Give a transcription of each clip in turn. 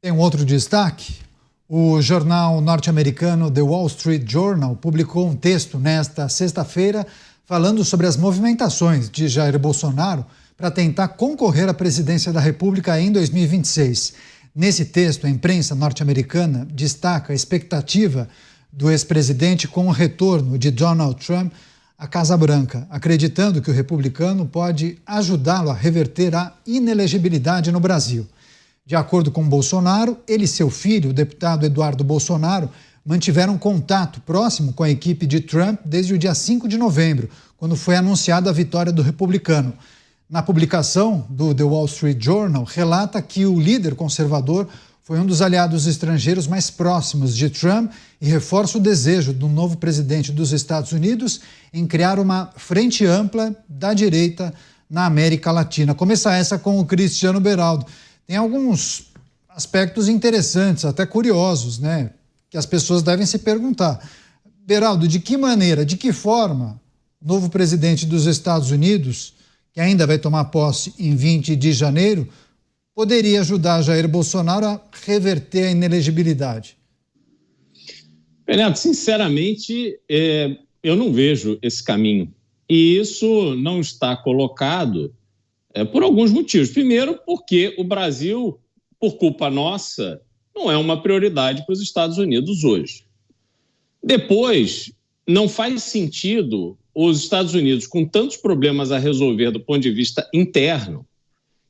Tem um outro destaque. O jornal norte-americano The Wall Street Journal publicou um texto nesta sexta-feira falando sobre as movimentações de Jair Bolsonaro para tentar concorrer à presidência da República em 2026. Nesse texto, a imprensa norte-americana destaca a expectativa do ex-presidente com o retorno de Donald Trump à Casa Branca, acreditando que o republicano pode ajudá-lo a reverter a inelegibilidade no Brasil. De acordo com Bolsonaro, ele e seu filho, o deputado Eduardo Bolsonaro, mantiveram contato próximo com a equipe de Trump desde o dia 5 de novembro, quando foi anunciada a vitória do republicano. Na publicação do The Wall Street Journal, relata que o líder conservador foi um dos aliados estrangeiros mais próximos de Trump e reforça o desejo do novo presidente dos Estados Unidos em criar uma frente ampla da direita na América Latina. Começar essa com o Cristiano Beraldo. Tem alguns aspectos interessantes, até curiosos, né? Que as pessoas devem se perguntar. Beraldo, de que maneira, de que forma o novo presidente dos Estados Unidos, que ainda vai tomar posse em 20 de janeiro, poderia ajudar Jair Bolsonaro a reverter a inelegibilidade? Renato, sinceramente, eu não vejo esse caminho. E isso não está colocado por alguns motivos. Primeiro, porque o Brasil, por culpa nossa, não é uma prioridade para os Estados Unidos hoje. Depois, não faz sentido os Estados Unidos, com tantos problemas a resolver do ponto de vista interno,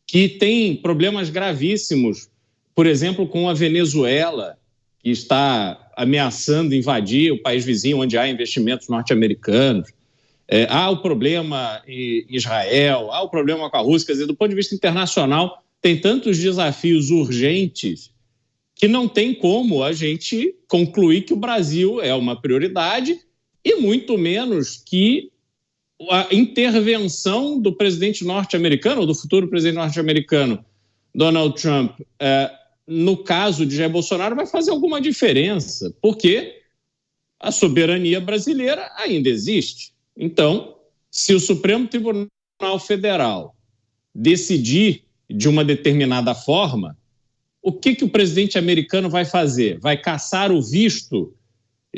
que tem problemas gravíssimos, por exemplo, com a Venezuela, que está ameaçando invadir o país vizinho onde há investimentos norte-americanos. Há o problema em Israel, há o problema com a Rússia. Quer dizer, do ponto de vista internacional, tem tantos desafios urgentes que não tem como a gente concluir que o Brasil é uma prioridade e muito menos que a intervenção do presidente norte-americano, ou do futuro presidente norte-americano, Donald Trump, no caso de Jair Bolsonaro, vai fazer alguma diferença, porque a soberania brasileira ainda existe. Então, se o Supremo Tribunal Federal decidir de uma determinada forma, o que o presidente americano vai fazer? Vai caçar o visto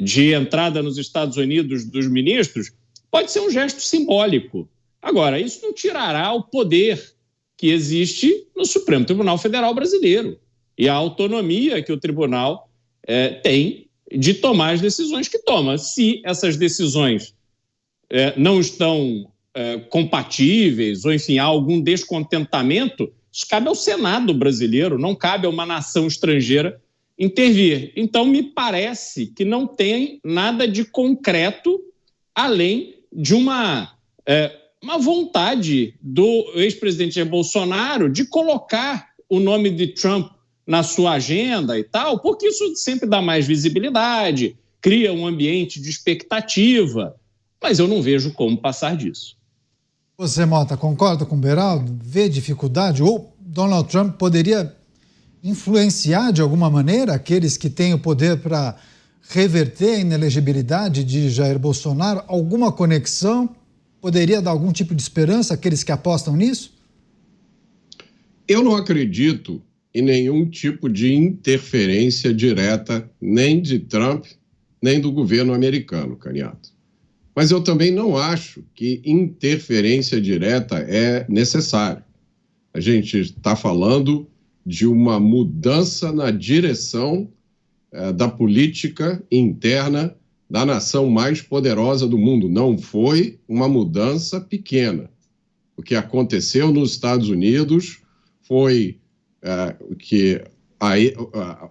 de entrada nos Estados Unidos dos ministros? Pode ser um gesto simbólico. Agora, isso não tirará o poder que existe no Supremo Tribunal Federal brasileiro e a autonomia que o tribunal tem de tomar as decisões que toma. Se essas decisões não estão compatíveis ou, enfim, há algum descontentamento, isso cabe ao Senado brasileiro, não cabe a uma nação estrangeira intervir. Então, me parece que não tem nada de concreto além de uma vontade do ex-presidente Jair Bolsonaro de colocar o nome de Trump na sua agenda e tal, porque isso sempre dá mais visibilidade, cria um ambiente de expectativa, mas eu não vejo como passar disso. Você, Mota, concorda com o Beraldo? Vê dificuldade? Ou Donald Trump poderia influenciar de alguma maneira aqueles que têm o poder para reverter a inelegibilidade de Jair Bolsonaro? Alguma conexão? Poderia dar algum tipo de esperança àqueles que apostam nisso? Eu não acredito em nenhum tipo de interferência direta, nem de Trump, nem do governo americano, Caniato. Mas eu também não acho que interferência direta é necessária. A gente está falando de uma mudança na direção da política interna da nação mais poderosa do mundo. Não foi uma mudança pequena. O que aconteceu nos Estados Unidos foi que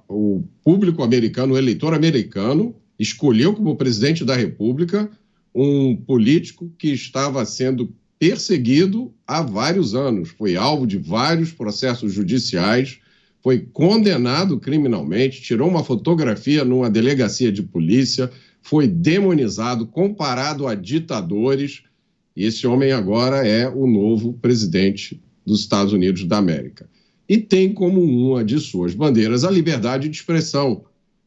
o público americano, o eleitor americano, escolheu como presidente da República um político que estava sendo perseguido há vários anos, foi alvo de vários processos judiciais, foi condenado criminalmente, tirou uma fotografia numa delegacia de polícia, foi demonizado, comparado a ditadores, e esse homem agora é o novo presidente dos Estados Unidos da América. E tem como uma de suas bandeiras a liberdade de expressão.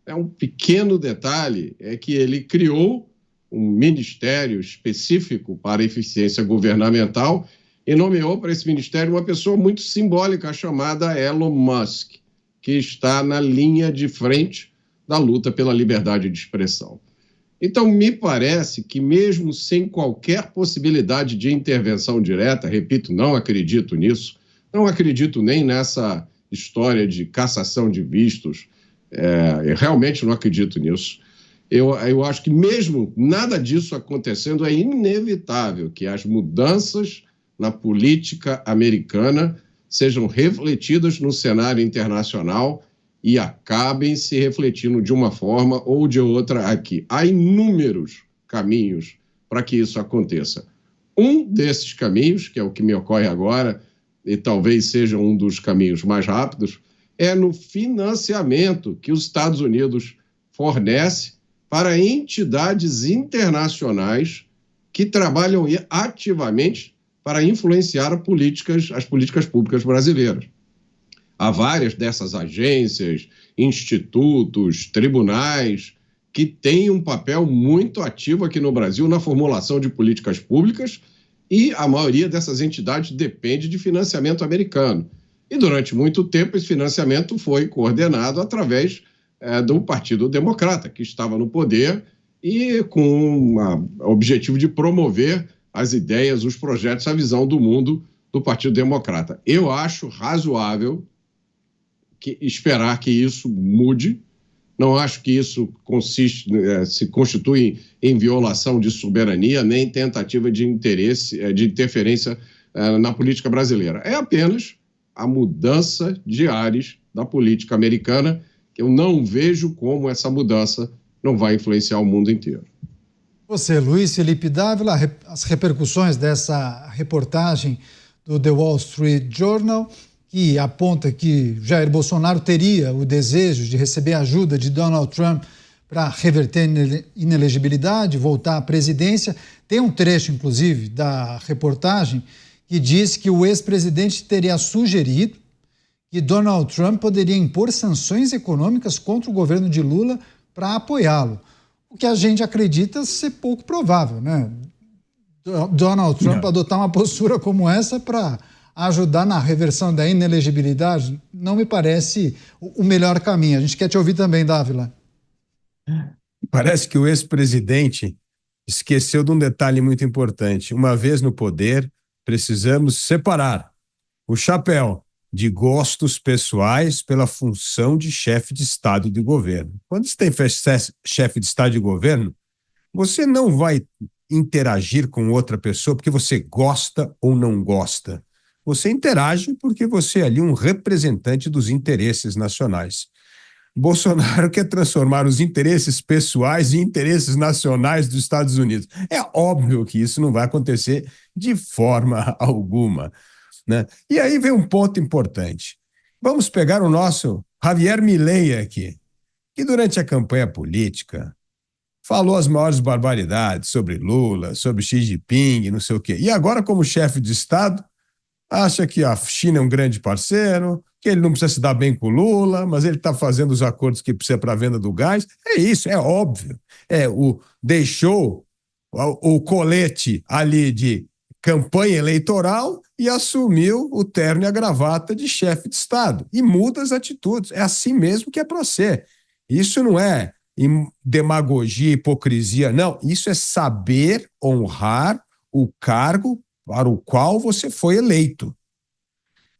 Um pequeno detalhe é que ele criou um ministério específico para eficiência governamental e nomeou para esse ministério uma pessoa muito simbólica chamada Elon Musk, que está na linha de frente da luta pela liberdade de expressão. Então, me parece que mesmo sem qualquer possibilidade de intervenção direta, repito, não acredito nisso, não acredito nem nessa história de cassação de vistos, eu realmente não acredito nisso. Eu acho que mesmo nada disso acontecendo, é inevitável que as mudanças na política americana sejam refletidas no cenário internacional e acabem se refletindo de uma forma ou de outra aqui. Há inúmeros caminhos para que isso aconteça. Um desses caminhos, que é o que me ocorre agora, e talvez seja um dos caminhos mais rápidos, é no financiamento que os Estados Unidos fornece para entidades internacionais que trabalham ativamente para influenciar as políticas públicas brasileiras. Há várias dessas agências, institutos, tribunais, que têm um papel muito ativo aqui no Brasil na formulação de políticas públicas, e a maioria dessas entidades depende de financiamento americano. E durante muito tempo esse financiamento foi coordenado através do Partido Democrata, que estava no poder e com o objetivo de promover as ideias, os projetos, a visão do mundo do Partido Democrata. Eu acho razoável esperar que isso mude. Não acho que isso se constitui em violação de soberania, nem tentativa de interferência na política brasileira. É apenas a mudança de ares da política americana, que eu não vejo como essa mudança não vai influenciar o mundo inteiro. Você, Luiz Felipe Dávila, as repercussões dessa reportagem do The Wall Street Journal, que aponta que Jair Bolsonaro teria o desejo de receber ajuda de Donald Trump para reverter a inelegibilidade, voltar à presidência. Tem um trecho, inclusive, da reportagem que diz que o ex-presidente teria sugerido que Donald Trump poderia impor sanções econômicas contra o governo de Lula para apoiá-lo. O que a gente acredita ser pouco provável, né? Donald Trump adotar uma postura como essa para ajudar na reversão da inelegibilidade não me parece o melhor caminho. A gente quer te ouvir também, Dávila. Parece que o ex-presidente esqueceu de um detalhe muito importante. Uma vez no poder, precisamos separar o chapéu de gostos pessoais pela função de chefe de Estado e de governo. Quando você tem chefe de Estado e governo, você não vai interagir com outra pessoa porque você gosta ou não gosta. Você interage porque você é ali um representante dos interesses nacionais. Bolsonaro quer transformar os interesses pessoais em interesses nacionais dos Estados Unidos. É óbvio que isso não vai acontecer de forma alguma, né? E aí vem um ponto importante. Vamos pegar o nosso Javier Milei aqui, que durante a campanha política falou as maiores barbaridades sobre Lula, sobre Xi Jinping, não sei o quê. E agora, como chefe de Estado, acha que a China é um grande parceiro, que ele não precisa se dar bem com o Lula, mas ele está fazendo os acordos que precisa para a venda do gás. É isso, é óbvio. Deixou o colete ali de campanha eleitoral e assumiu o terno e a gravata de chefe de Estado. E muda as atitudes. É assim mesmo que é para ser. Isso não é demagogia, hipocrisia, não. Isso é saber honrar o cargo para o qual você foi eleito.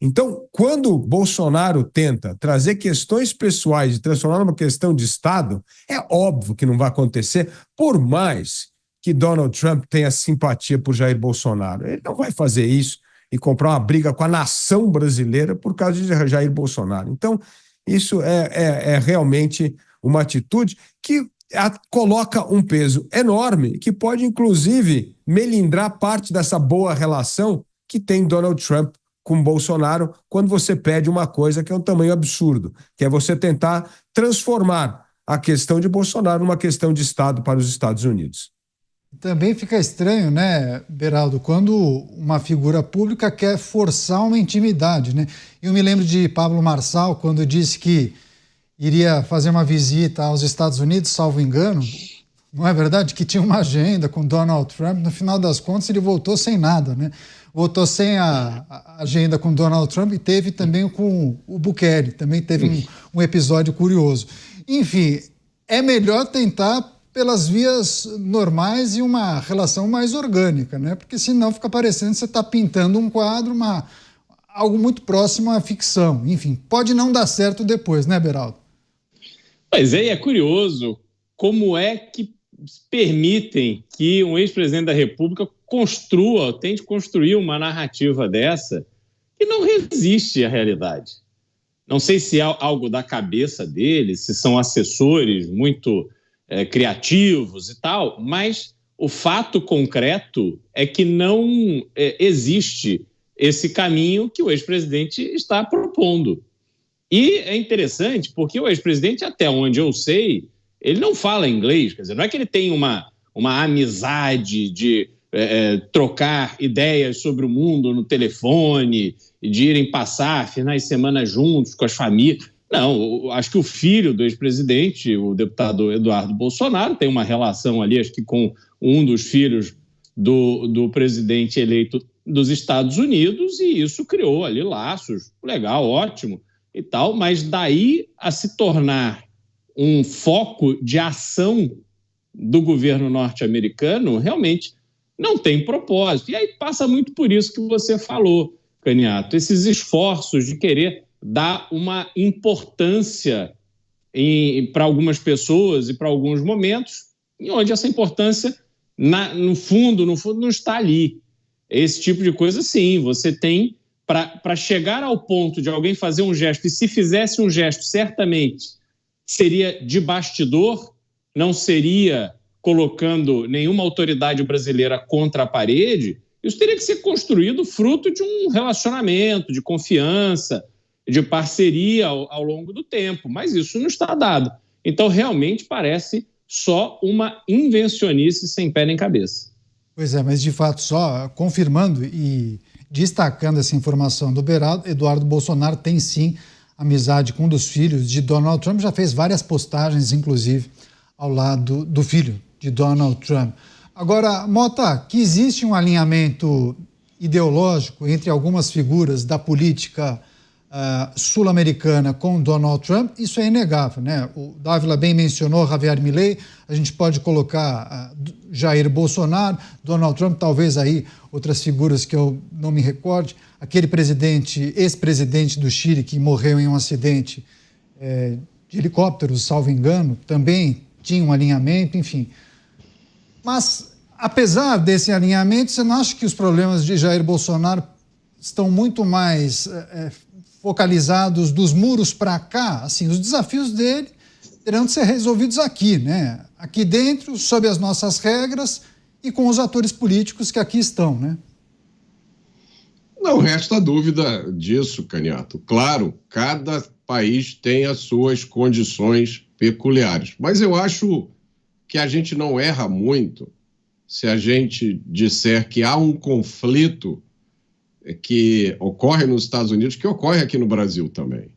Então, quando Bolsonaro tenta trazer questões pessoais e transformar numa questão de Estado, é óbvio que não vai acontecer, por mais que Donald Trump tenha simpatia por Jair Bolsonaro. Ele não vai fazer isso e comprar uma briga com a nação brasileira por causa de Jair Bolsonaro. Então, isso é realmente uma atitude que coloca um peso enorme, que pode, inclusive, melindrar parte dessa boa relação que tem Donald Trump com Bolsonaro quando você pede uma coisa que é um tamanho absurdo, que é você tentar transformar a questão de Bolsonaro numa questão de Estado para os Estados Unidos. Também fica estranho, né, Beraldo, quando uma figura pública quer forçar uma intimidade, né? Eu me lembro de Pablo Marçal, quando disse que iria fazer uma visita aos Estados Unidos, salvo engano, não é verdade? Que tinha uma agenda com Donald Trump, no final das contas ele voltou sem nada, né? votou sem a agenda com Donald Trump e teve também com o Bukele, também teve um episódio curioso. Enfim, é melhor tentar pelas vias normais e uma relação mais orgânica, né? Porque senão fica parecendo que você está pintando um quadro, algo muito próximo à ficção. Enfim, pode não dar certo depois, né, Beraldo? Pois é, e é curioso como é que permitem que um ex-presidente da República tente construir uma narrativa dessa que não resiste à realidade. Não sei se é algo da cabeça dele, se são assessores muito criativos e tal, mas o fato concreto é que não existe esse caminho que o ex-presidente está propondo. E é interessante porque o ex-presidente, até onde eu sei, ele não fala inglês, quer dizer, não é que ele tem uma amizade de trocar ideias sobre o mundo no telefone, de irem passar finais de semana juntos com as famílias. Não, acho que o filho do ex-presidente, o deputado Eduardo Bolsonaro, tem uma relação ali, acho que com um dos filhos do presidente eleito dos Estados Unidos, e isso criou ali laços, legal, ótimo e tal, mas daí a se tornar um foco de ação do governo norte-americano, realmente não tem propósito. E aí passa muito por isso que você falou, Caniato, esses esforços de querer dar uma importância para algumas pessoas e para alguns momentos, em onde essa importância, no fundo, não está ali. Esse tipo de coisa, sim, você tem, para chegar ao ponto de alguém fazer um gesto, e se fizesse um gesto, certamente seria de bastidor, não seria colocando nenhuma autoridade brasileira contra a parede. Isso teria que ser construído fruto de um relacionamento, de confiança, de parceria ao longo do tempo, mas isso não está dado. Então, realmente parece só uma invencionice sem pé nem cabeça. Pois é, mas de fato, só confirmando e destacando essa informação do Beraldo, Eduardo Bolsonaro tem sim amizade com um dos filhos de Donald Trump, já fez várias postagens, inclusive, ao lado do filho de Donald Trump. Agora, Mota, que existe um alinhamento ideológico entre algumas figuras da política sul-americana com Donald Trump, isso é inegável, né? O Dávila bem mencionou Javier Milei, a gente pode colocar Jair Bolsonaro, Donald Trump, talvez aí outras figuras que eu não me recorde, aquele ex-presidente do Chile que morreu em um acidente de helicóptero, salvo engano, também tinha um alinhamento, enfim. Mas, apesar desse alinhamento, você não acha que os problemas de Jair Bolsonaro estão muito mais focalizados dos muros para cá? Assim, os desafios dele terão de ser resolvidos aqui, né? Aqui dentro, sob as nossas regras e com os atores políticos que aqui estão, né? Não resta dúvida disso, Caniato. Claro, cada país tem as suas condições peculiares, mas eu acho que a gente não erra muito se a gente disser que há um conflito que ocorre nos Estados Unidos, que ocorre aqui no Brasil também,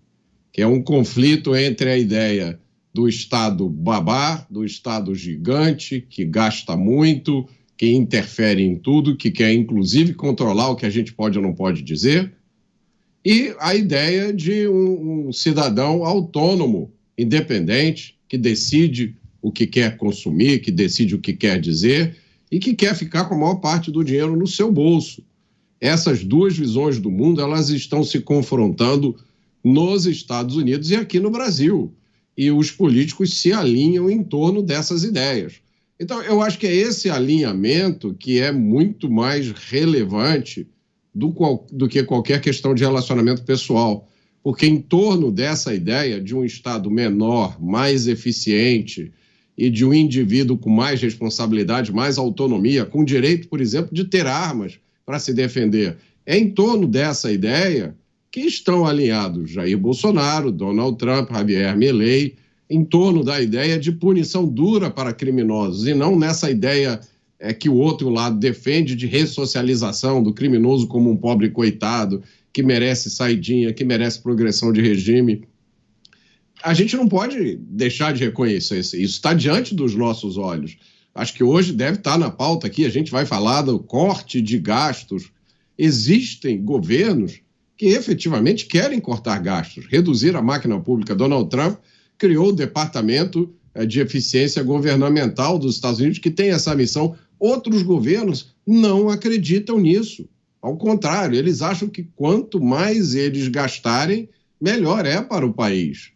que é um conflito entre a ideia do Estado babá, do Estado gigante, que gasta muito, que interfere em tudo, que quer inclusive controlar o que a gente pode ou não pode dizer, e a ideia de um cidadão autônomo, independente, que decide o que quer consumir, que decide o que quer dizer e que quer ficar com a maior parte do dinheiro no seu bolso. Essas duas visões do mundo, elas estão se confrontando nos Estados Unidos e aqui no Brasil. E os políticos se alinham em torno dessas ideias. Então, eu acho que é esse alinhamento que é muito mais relevante do que qualquer questão de relacionamento pessoal. Porque em torno dessa ideia de um Estado menor, mais eficiente e de um indivíduo com mais responsabilidade, mais autonomia, com direito, por exemplo, de ter armas para se defender, é em torno dessa ideia que estão alinhados Jair Bolsonaro, Donald Trump, Javier Milei, em torno da ideia de punição dura para criminosos, e não nessa ideia que o outro lado defende de ressocialização do criminoso como um pobre coitado, que merece saidinha, que merece progressão de regime. A gente não pode deixar de reconhecer isso. Isso está diante dos nossos olhos. Acho que hoje deve estar na pauta aqui, a gente vai falar do corte de gastos existem governos que efetivamente querem cortar gastos, reduzir a máquina pública. Donald Trump criou o Departamento de Eficiência Governamental dos Estados Unidos, que tem essa missão. Outros governos não acreditam nisso. Ao contrário, eles acham que quanto mais eles gastarem, melhor é para o país.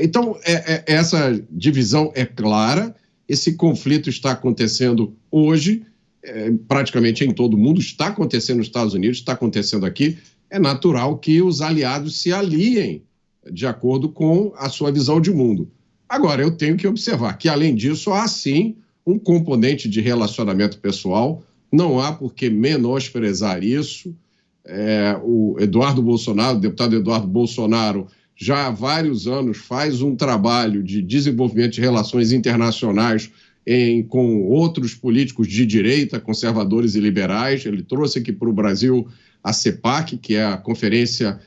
Então, essa divisão é clara, esse conflito está acontecendo hoje, praticamente em todo o mundo, está acontecendo nos Estados Unidos, está acontecendo aqui. É natural que os aliados se aliem de acordo com a sua visão de mundo. Agora, eu tenho que observar que, além disso, há sim um componente de relacionamento pessoal, não há por que menosprezar isso. O Eduardo Bolsonaro, o deputado Eduardo Bolsonaro, já há vários anos faz um trabalho de desenvolvimento de relações internacionais com outros políticos de direita, conservadores e liberais. Ele trouxe aqui para o Brasil a CEPAC, que é a conferência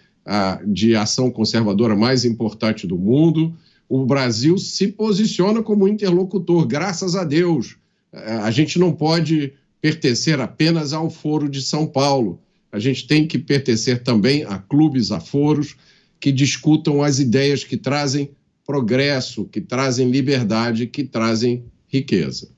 de ação conservadora mais importante do mundo. O Brasil se posiciona como interlocutor, graças a Deus. A gente não pode pertencer apenas ao Foro de São Paulo. A gente tem que pertencer também a clubes, a foros, que discutam as ideias que trazem progresso, que trazem liberdade, que trazem riqueza.